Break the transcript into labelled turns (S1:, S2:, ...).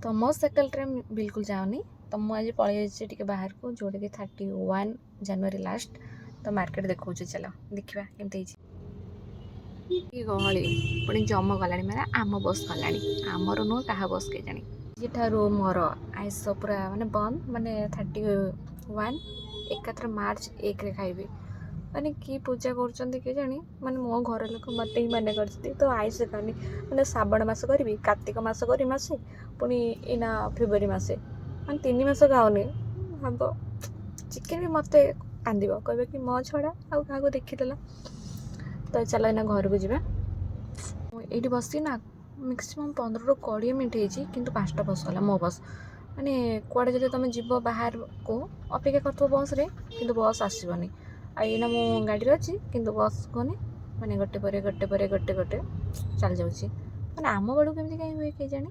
S1: तो मो second train बिल्कुल जाऊनी तो मुझे पलि टे बाहर को जोटा कि 31 जनवरी लास्ट तो मार्केट देखा चलो देखा केमती गहली पुणी जम गला मैंने आम बस गला आमर नुह क्या बस के जानी जेठारू मोर आइस पूरा माने बंद माने 31 एकाथर मार्च 1 रे खाइबी माने कि पूजा कर जानी माने मो घर लोक मत ही माने कर तो आइस खानी माने श्रावण मास करी कार्तिक मास करी मसे पुणी इना फेब्रुआरी मसे माने 3 मास खाऊनी हम चिकेन भी मत कांद कह कि मो छड़ा आउ क्या देखीदेला तो चलो इना घर को जावा ये बसी ना मैक्सिमम 15 ରୁ 20 मिनट होती कि 5टा बस गला मो बस माने कुआड़े जब तुम जीव बाहर को अपेक्षा कर बस रे कि बस आसबनी आईना मो गाड़ी अच्छी कि बस कौन माने गोटे पर गोटे चल जाऊँगी माने आम बेलू केमती कहीं हुए कहीं जानी।